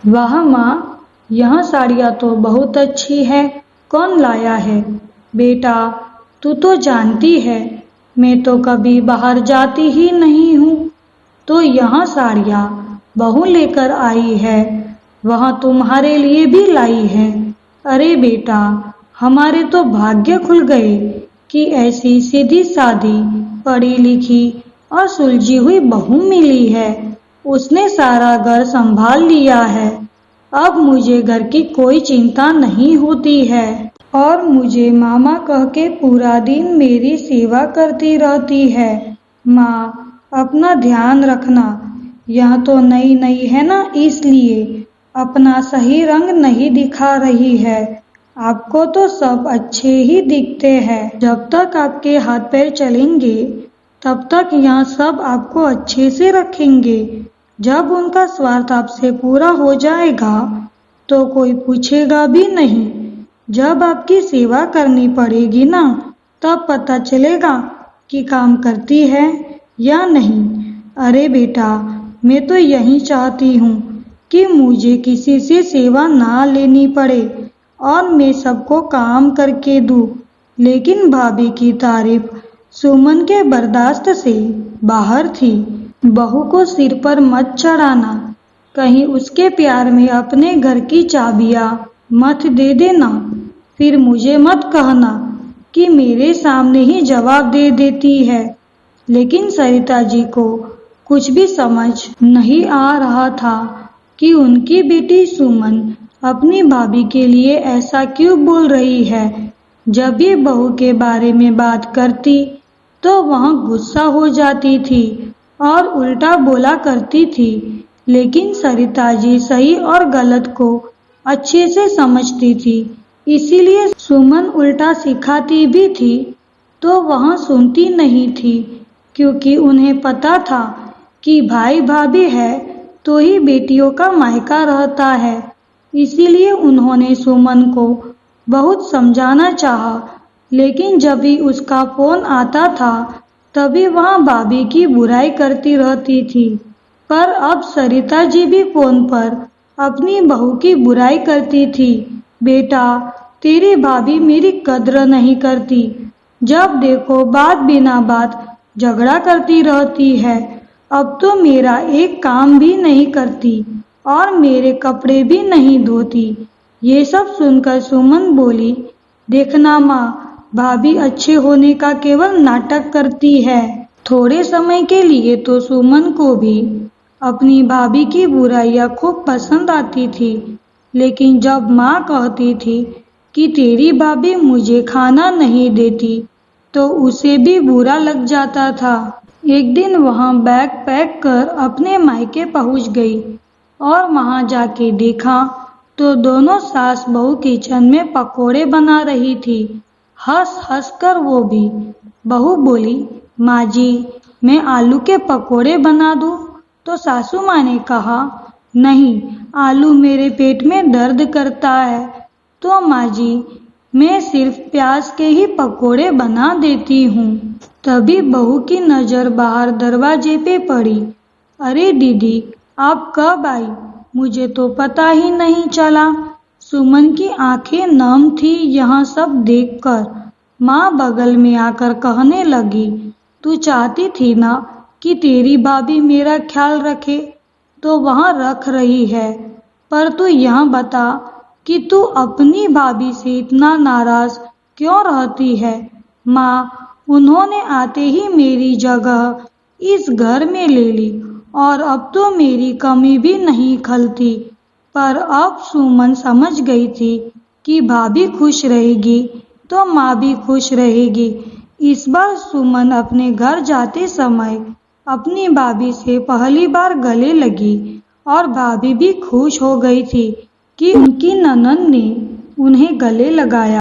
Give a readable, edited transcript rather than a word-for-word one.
वाह माँ, यह साड़ियाँ तो बहुत अच्छी है। कौन लाया है? बेटा, तू तो जानती है मैं तो कभी बाहर जाती ही नहीं हूँ, तो यह साड़ियाँ बहू लेकर आई है। वह तुम्हारे लिए भी लाई है। अरे बेटा, हमारे तो भाग्य खुल गए कि ऐसी सीधी सादी, पढ़ी लिखी और सुलझी हुई बहू मिली है। उसने सारा घर संभाल लिया है। अब मुझे घर की कोई चिंता नहीं होती है और मुझे मामा कह के पूरा दिन मेरी सेवा करती रहती है। माँ, अपना ध्यान रखना। यह तो नई नई है ना, इसलिए अपना सही रंग नहीं दिखा रही है। आपको तो सब अच्छे ही दिखते हैं। जब तक आपके हाथ पैर चलेंगे तब तक यह सब आपको अच्छे से रखेंगे। जब उनका स्वार्थ आपसे पूरा हो जाएगा तो कोई पूछेगा भी नहीं। जब आपकी सेवा करनी पड़ेगी ना, तब पता चलेगा कि काम करती है या नहीं। अरे बेटा, मैं तो यही चाहती हूँ कि मुझे किसी से सेवा ना लेनी पड़े और मैं सबको काम करके दूँ। लेकिन भाभी की तारीफ सुमन के बर्दाश्त से बाहर थी। बहू को सिर पर मत चढ़ाना, कहीं उसके प्यार में अपने घर की चाबियाँ मत दे देना। फिर मुझे मत कहना कि मेरे सामने ही जवाब दे देती है। लेकिन सरिता जी को कुछ भी समझ नहीं आ रहा था कि उनकी बेटी सुमन अपनी भाभी के लिए ऐसा क्यों बोल रही है। जब ये बहू के बारे में बात करती तो वह गुस्सा हो जाती थी और उल्टा बोला करती थी। लेकिन सरिता जी सही और गलत को अच्छे से समझती थी, इसीलिए सुमन उल्टा सिखाती भी थी तो वह सुनती नहीं थी, क्योंकि उन्हें पता था कि भाई भाभी है तो ही बेटियों का मायका रहता है। इसीलिए उन्होंने सुमन को बहुत समझाना चाहा, लेकिन जब भी उसका फोन आता था तभी वह भाभी की बुराई करती रहती थी। पर अब सरिता जी भी फोन पर अपनी बहू की बुराई करती थी। बेटा, तेरी भाभी मेरी कद्र नहीं करती। जब देखो बात बिना बात झगड़ा करती रहती है। अब तो मेरा एक काम भी नहीं करती और मेरे कपड़े भी नहीं धोती। ये सब सुनकर सुमन बोली, देखना माँ, भाभी अच्छे होने का केवल नाटक करती है। थोड़े समय के लिए तो सुमन को भी अपनी भाभी की बुराइयां खूब पसंद आती थी, लेकिन जब माँ कहती थी कि तेरी भाभी मुझे खाना नहीं देती तो उसे भी बुरा लग जाता था। एक दिन वह बैग पैक कर अपने मायके पहुंच गई और वहां जाके देखा तो दोनों सास बहू किचन में पकोड़े बना रही थी। हंस हंस कर वो भी। बहू बोली, माँ जी, मैं आलू के पकोड़े बना दूं? तो सासू माँ ने कहा, नहीं, आलू मेरे पेट में दर्द करता है। तो माँ जी, मैं सिर्फ प्याज के ही पकोड़े बना देती हूँ। तभी बहू की नजर बाहर दरवाजे पे पड़ी। अरे दीदी, आप कब आई? मुझे तो पता ही नहीं चला। सुमन की आंखें नम थी यह सब देखकर। माँ बगल में आकर कहने लगी, तू चाहती थी ना कि तेरी भाभी मेरा ख्याल रखे, तो वहाँ रख रही है। पर तू यह बता कि तू अपनी भाभी से इतना नाराज क्यों रहती है? माँ, उन्होंने आते ही मेरी जगह इस घर में ले ली और अब तो मेरी कमी भी नहीं खलती। पर अब सुमन समझ गई थी कि भाभी खुश रहेगी तो माँ भी खुश रहेगी। इस बार सुमन अपने घर जाते समय अपनी भाभी से पहली बार गले लगी और भाभी भी खुश हो गई थी कि उनकी ननद ने उन्हें गले लगाया।